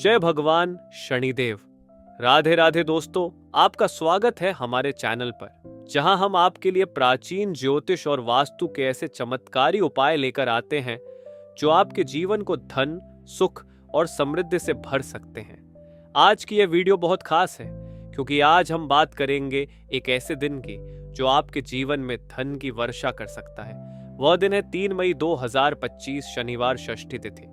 जय भगवान शनिदेव। राधे राधे दोस्तों, आपका स्वागत है हमारे चैनल पर, जहां हम आपके लिए प्राचीन ज्योतिष और वास्तु के ऐसे चमत्कारी उपाय लेकर आते हैं जो आपके जीवन को धन, सुख और समृद्धि से भर सकते हैं। आज की यह वीडियो बहुत खास है क्योंकि आज हम बात करेंगे एक ऐसे दिन की जो आपके जीवन में धन की वर्षा कर सकता है। वह दिन है 3 मई 2025 शनिवार षष्ठी तिथि।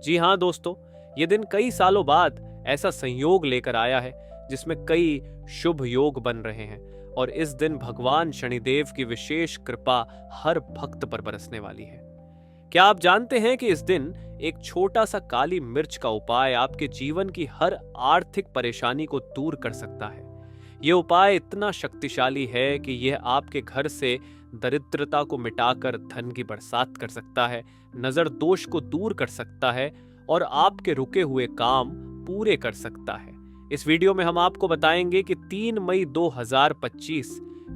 जी हाँ दोस्तों, ये दिन कई सालों बाद ऐसा संयोग लेकर आया है जिसमें कई शुभ योग बन रहे हैं और इस दिन भगवान शनिदेव की विशेष कृपा हर भक्त पर बरसने वाली है। क्या आप जानते हैं कि इस दिन एक छोटा सा काली मिर्च का उपाय आपके जीवन की हर आर्थिक परेशानी को दूर कर सकता है। यह उपाय इतना शक्तिशाली है कि यह आपके घर से दरिद्रता को मिटाकर धन की बरसात कर सकता है, नजर दोष को दूर कर सकता है और आपके रुके हुए काम पूरे कर सकता है। इस वीडियो में हम आपको बताएंगे कि 3 मई 2025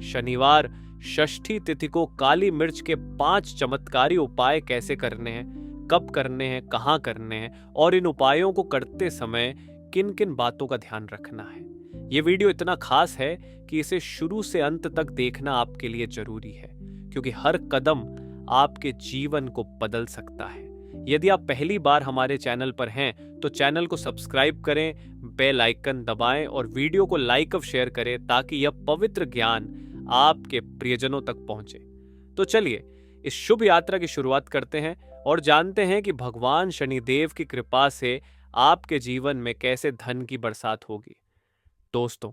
शनिवार षष्ठी तिथि को काली मिर्च के 5 चमत्कारी उपाय कैसे करने हैं, कब करने हैं, कहां करने हैं और इन उपायों को करते समय किन किन बातों का ध्यान रखना है। ये वीडियो इतना खास है कि इसे शुरू से अंत तक देखना आपके लिए जरूरी है क्योंकि हर कदम आपके जीवन को बदल सकता है। यदि आप पहली बार हमारे चैनल पर हैं तो चैनल को सब्सक्राइब करें, बेल आइकन दबाएं और वीडियो को लाइक और शेयर करें ताकि यह पवित्र ज्ञान आपके प्रियजनों तक पहुंचे। तो चलिए इस शुभ यात्रा की शुरुआत करते हैं और जानते हैं कि भगवान शनिदेव की कृपा से आपके जीवन में कैसे धन की बरसात होगी। दोस्तों,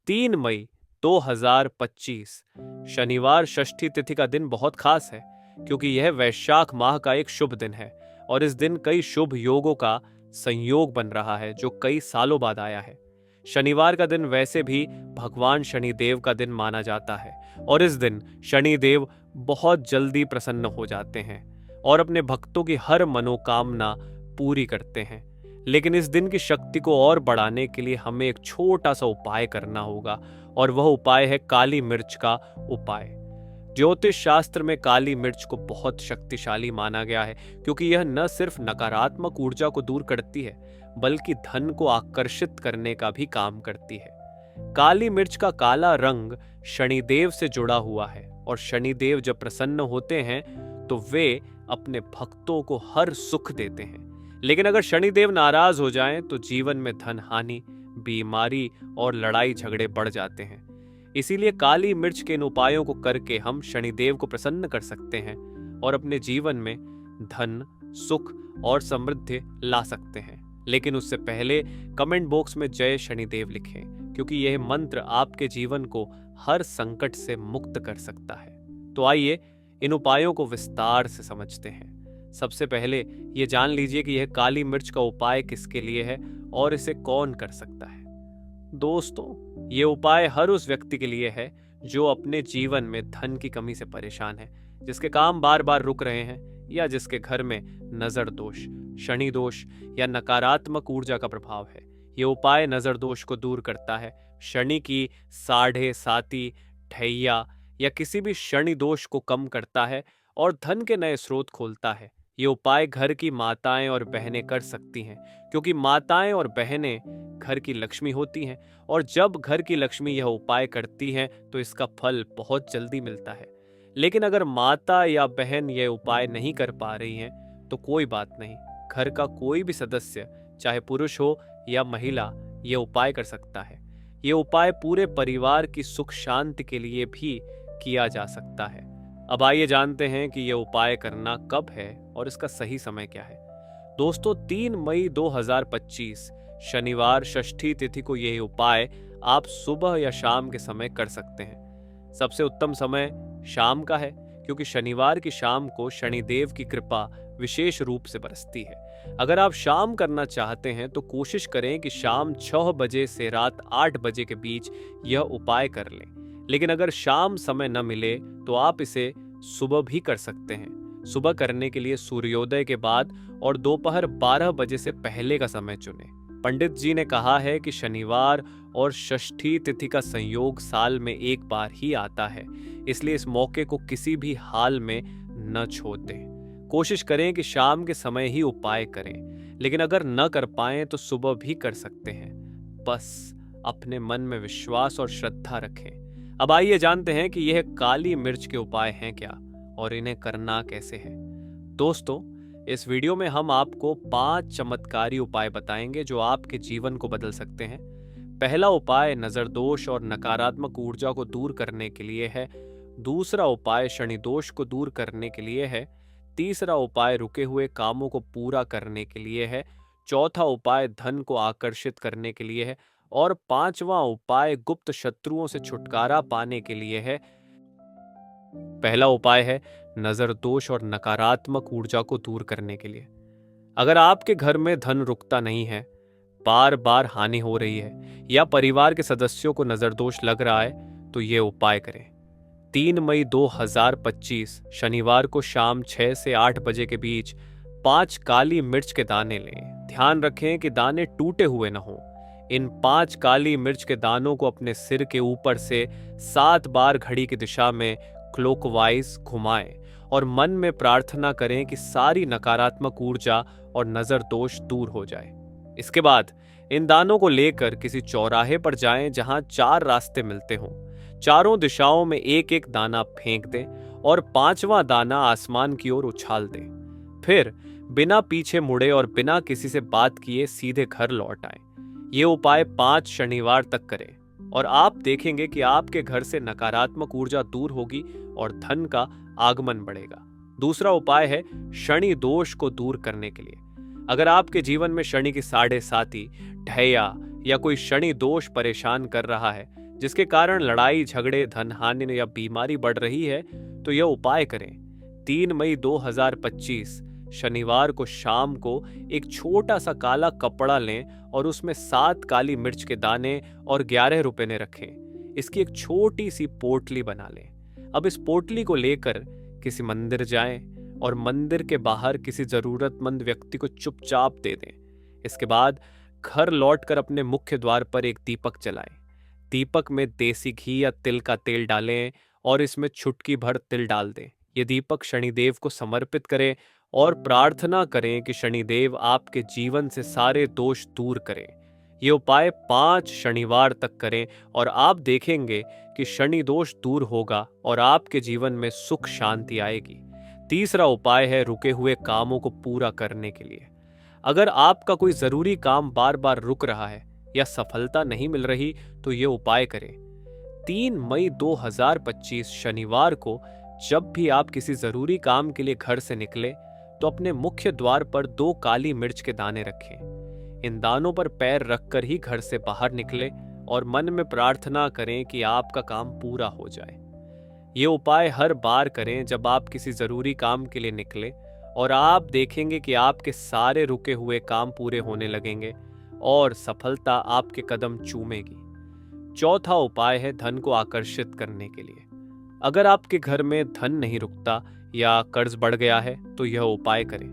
3 मई 2025 शनिवार षष्ठी तिथि का दिन बहुत खास है क्योंकि यह वैशाख माह का एक शुभ दिन है और इस दिन कई शुभ योगों का संयोग बन रहा है जो कई सालों बाद आया है। शनिवार का दिन वैसे भी भगवान शनिदेव का दिन माना जाता है और इस दिन शनिदेव बहुत जल्दी प्रसन्न हो जाते हैं और अपने भक्तों की हर मनोकामना पूरी करते हैं। लेकिन इस दिन की शक्ति को और बढ़ाने के लिए हमें एक छोटा सा उपाय करना होगा और वह उपाय है काली मिर्च का उपाय। ज्योतिष शास्त्र में काली मिर्च को बहुत शक्तिशाली माना गया है क्योंकि यह न सिर्फ नकारात्मक ऊर्जा को दूर करती है बल्कि धन को आकर्षित करने का भी काम करती है। काली मिर्च का काला रंग शनिदेव से जुड़ा हुआ है और शनिदेव जब प्रसन्न होते हैं तो वे अपने भक्तों को हर सुख देते हैं। लेकिन अगर शनिदेव नाराज हो जाएं तो जीवन में धन हानि, बीमारी और लड़ाई झगड़े बढ़ जाते हैं। इसीलिए काली मिर्च के इन उपायों को करके हम शनिदेव को प्रसन्न कर सकते हैं और अपने जीवन में धन, सुख और समृद्धि ला सकते हैं। लेकिन उससे पहले कमेंट बॉक्स में जय शनिदेव लिखें क्योंकि यह मंत्र आपके जीवन को हर संकट से मुक्त कर सकता है। तो आइए इन उपायों को विस्तार से समझते हैं। सबसे पहले ये जान लीजिए कि यह काली मिर्च का उपाय किसके लिए है और इसे कौन कर सकता है। दोस्तों, ये उपाय हर उस व्यक्ति के लिए है जो अपने जीवन में धन की कमी से परेशान है, जिसके काम बार बार रुक रहे हैं या जिसके घर में नजर दोष, शनि दोष या नकारात्मक ऊर्जा का प्रभाव है। ये उपाय नजर दोष को दूर करता है, शनि की साढ़े साती, ठैया या किसी भी शनि दोष को कम करता है और धन के नए स्रोत खोलता है। ये उपाय घर की माताएं और बहनें कर सकती हैं क्योंकि माताएं और बहनें घर की लक्ष्मी होती हैं और जब घर की लक्ष्मी यह उपाय करती हैं तो इसका फल बहुत जल्दी मिलता है। लेकिन अगर माता या बहन यह उपाय नहीं कर पा रही हैं तो कोई बात नहीं, घर का कोई भी सदस्य चाहे पुरुष हो या महिला यह उपाय कर सकता है। यह उपाय पूरे परिवार की सुख शांति के लिए भी किया जा सकता है। अब आइए जानते हैं कि यह उपाय करना कब है और इसका सही समय क्या है। दोस्तों, 3 मई 2025 शनिवार षष्ठी तिथि को यह उपाय आप सुबह या शाम के समय कर सकते हैं। सबसे उत्तम समय शाम का है क्योंकि शनिवार की शाम को शनिदेव की कृपा विशेष रूप से बरसती है। अगर आप शाम करना चाहते हैं तो कोशिश करें कि शाम 6 बजे से रात 8 बजे के बीच यह उपाय कर लें। लेकिन अगर शाम समय न मिले तो आप इसे सुबह भी कर सकते हैं। सुबह करने के लिए सूर्योदय के बाद और दोपहर 12 बजे से पहले का समय चुनें। पंडित जी ने कहा है कि शनिवार और षष्ठी तिथि का संयोग साल में एक बार ही आता है, इसलिए इस मौके को किसी भी हाल में न छोड़ दें। कोशिश करें कि शाम के समय ही उपाय करें। लेकिन अगर न कर पाएं तो सुबह भी कर सकते हैं। बस अपने मन में विश्वास और श्रद्धा रखें। अब आइए जानते हैं कि यह काली मिर्च के उपाय हैं क्या और इन्हें करना कैसे है। दोस्तों, इस वीडियो में हम आपको 5 चमत्कारी उपाय बताएंगे जो आपके जीवन को बदल सकते हैं। पहला उपाय नजर दोष और नकारात्मक ऊर्जा को दूर करने के लिए है। दूसरा उपाय शनि दोष को दूर करने के लिए है। तीसरा उपाय रुके हुए कामों को पूरा करने के लिए है। चौथा उपाय धन को आकर्षित करने के लिए है और पांचवा उपाय गुप्त शत्रुओं से छुटकारा पाने के लिए है। पहला उपाय है नजर दोष और नकारात्मक ऊर्जा को दूर करने के लिए। अगर आपके घर में धन रुकता नहीं है, बार बार हानि हो रही है या परिवार के सदस्यों को नजर दोष लग रहा है, तो ये उपाय करें। 3 मई 2025 शनिवार को शाम 6 से 8 बजे के बीच 5 काली मिर्च के दाने लें। ध्यान रखें कि दाने टूटे हुए न हों। इन 5 काली मिर्च के दानों को अपने सिर के ऊपर से 7 बार घड़ी की दिशा में क्लॉकवाइज घुमाएं और मन में प्रार्थना करें कि सारी नकारात्मक ऊर्जा और नजर दोष दूर हो जाए। इसके बाद इन दानों को लेकर किसी चौराहे पर जाएं जहां 4 रास्ते मिलते हों। चारों दिशाओं में एक एक दाना फेंक दें और 5वां दाना आसमान की ओर उछाल दें। फिर बिना पीछे मुड़े और बिना किसी से बात किए सीधे घर लौट आएं। ये उपाय 5 शनिवार तक करें और आप देखेंगे कि आपके घर से नकारात्मक ऊर्जा दूर होगी और धन का आगमन बढ़ेगा। दूसरा उपाय है शनि दोष को दूर करने के लिए। अगर आपके जीवन में शनि की साढ़े साती, ढैया या कोई शनि दोष परेशान कर रहा है, जिसके कारण लड़ाई झगड़े, धन हानि या बीमारी बढ़ रही है, तो यह उपाय करें। 3 मई 2025 शनिवार को शाम को एक छोटा सा काला कपड़ा लें और उसमें 7 काली मिर्च के दाने और 11 रुपए ने रखें। इसकी एक छोटी सी पोटली बना लें। अब इस पोटली को लेकर किसी मंदिर जाएं और मंदिर के बाहर किसी जरूरतमंद व्यक्ति को चुपचाप दे दें। इसके बाद घर लौटकर अपने मुख्य द्वार पर एक दीपक जलाएं। दीपक में देसी घी या तिल का तेल डालें और इसमें चुटकी भर तिल डाल दें। ये दीपक शनिदेव को समर्पित करें और प्रार्थना करें कि शनिदेव आपके जीवन से सारे दोष दूर करें। ये उपाय 5 शनिवार तक करें और आप देखेंगे कि शनि दोष दूर होगा और आपके जीवन में सुख शांति आएगी। तीसरा उपाय है रुके हुए कामों को पूरा करने के लिए। अगर आपका कोई जरूरी काम बार बार रुक रहा है या सफलता नहीं मिल रही, तो ये उपाय करें। 3 मई 2025 शनिवार को जब भी आप किसी जरूरी काम के लिए घर से निकले, तो अपने मुख्य द्वार पर 2 काली मिर्च के दाने रखें। इन दानों पर पैर रखकर ही घर से बाहर निकले और मन में प्रार्थना करें कि आपका काम पूरा हो जाए। ये उपाय हर बार करें जब आप किसी जरूरी काम के लिए निकले और आप देखेंगे कि आपके सारे रुके हुए काम पूरे होने लगेंगे और सफलता आपके कदम चूमेगी। चौथा उपाय है धन को आकर्षित करने के लिए। अगर आपके घर में धन नहीं रुकता या कर्ज बढ़ गया है, तो यह उपाय करें।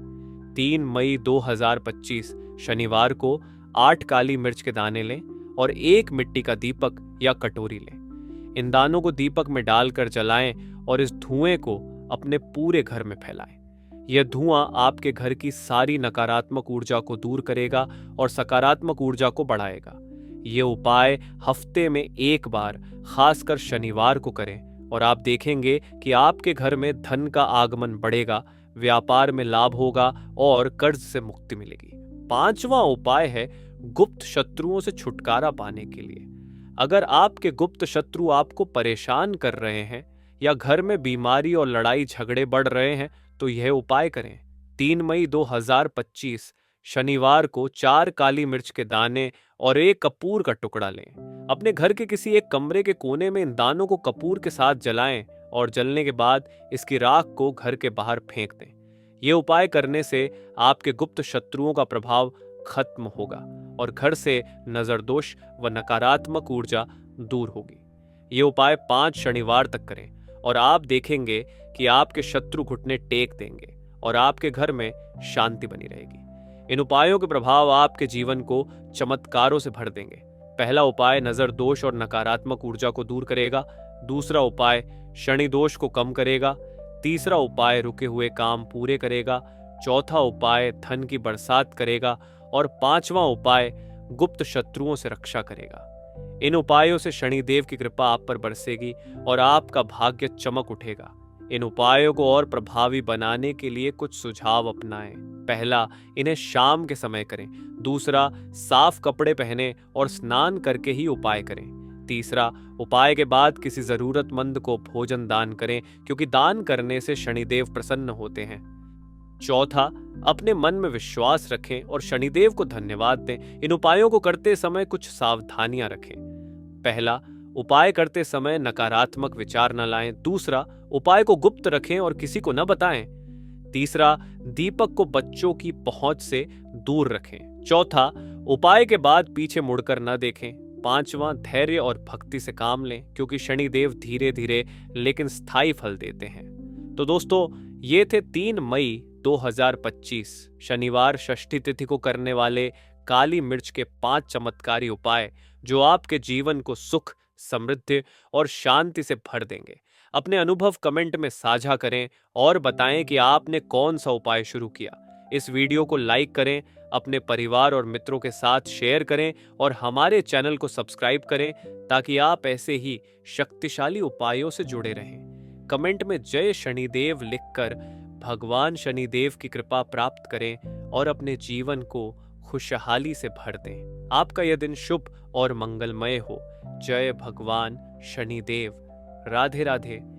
3 मई 2025 शनिवार को 8 काली मिर्च के दाने लें और 1 मिट्टी का दीपक या कटोरी लें। इन दानों को दीपक में डालकर जलाएं और इस धुएं को अपने पूरे घर में फैलाएं। यह धुआं आपके घर की सारी नकारात्मक ऊर्जा को दूर करेगा और सकारात्मक ऊर्जा को बढ़ाएगा। ये उपाय हफ्ते में 1 बार, खासकर शनिवार को करें और आप देखेंगे कि आपके घर में धन का आगमन बढ़ेगा, व्यापार में लाभ होगा और कर्ज से मुक्ति मिलेगी। 5वां उपाय है गुप्त शत्रुओं से छुटकारा पाने के लिए। अगर आपके गुप्त शत्रु आपको परेशान कर रहे हैं या घर में बीमारी और लड़ाई झगड़े बढ़ रहे हैं, तो यह उपाय करें। 3 मई 2025 शनिवार को 4 काली मिर्च के दाने और 1 कपूर का टुकड़ा लें। अपने घर के किसी एक कमरे के कोने में इन दानों को कपूर के साथ जलाएं और जलने के बाद इसकी राख को घर के बाहर फेंक दें। ये उपाय करने से आपके गुप्त शत्रुओं का प्रभाव खत्म होगा और घर से नजरदोष व नकारात्मक ऊर्जा दूर होगी। ये उपाय 5 शनिवार तक करें और आप देखेंगे कि आपके शत्रु घुटने टेक देंगे और आपके घर में शांति बनी रहेगी। इन उपायों के प्रभाव आपके जीवन को चमत्कारों से भर देंगे। पहला उपाय नजर दोष और नकारात्मक ऊर्जा को दूर करेगा। दूसरा उपाय शनि दोष को कम करेगा। तीसरा उपाय रुके हुए काम पूरे करेगा। चौथा उपाय धन की बरसात करेगा और पांचवा उपाय गुप्त शत्रुओं से रक्षा करेगा। इन उपायों से शनिदेव की कृपा आप पर बरसेगी और आपका भाग्य चमक उठेगा। इन उपायों को और प्रभावी बनाने के लिए कुछ सुझाव अपनाएं। पहला, इन्हें शाम के समय करें। दूसरा, साफ कपड़े पहने और स्नान करके ही उपाय करें। तीसरा, उपाय के बाद किसी जरूरतमंद को भोजन दान करें, क्योंकि दान करने से शनिदेव प्रसन्न होते हैं। चौथा, अपने मन में विश्वास रखें और शनिदेव को धन्यवाद दें। इन उपायों को करते समय कुछ सावधानियां रखें। पहला, उपाय करते समय नकारात्मक विचार न लाएं। दूसरा, उपाय को गुप्त रखें और किसी को न बताएं। तीसरा, दीपक को बच्चों की पहुंच से दूर रखें। चौथा, उपाय के बाद पीछे मुड़कर न देखें। पांचवा, धैर्य और भक्ति से काम लें, क्योंकि शनिदेव धीरे धीरे लेकिन स्थायी फल देते हैं। तो दोस्तों, ये थे 3 मई 2025 शनिवार षष्ठी तिथि को करने वाले काली मिर्च के 5 चमत्कारी उपाय, जो आपके जीवन को सुख, समृद्धि और शांति से भर देंगे। अपने अनुभव कमेंट में साझा करें और बताएं कि आपने कौन सा उपाय शुरू किया। इस वीडियो को लाइक करें, अपने परिवार और मित्रों के साथ शेयर करें और हमारे चैनल को सब्सक्राइब करें, ताकि आप ऐसे ही शक्तिशाली उपायों से जुड़े रहें। कमेंट में जय शनिदेव लिखकर भगवान शनिदेव की कृपा प्राप्त करें और अपने जीवन को खुशहाली से भर दें। आपका यह दिन शुभ और मंगलमय हो। जय भगवान शनिदेव। राधे राधे।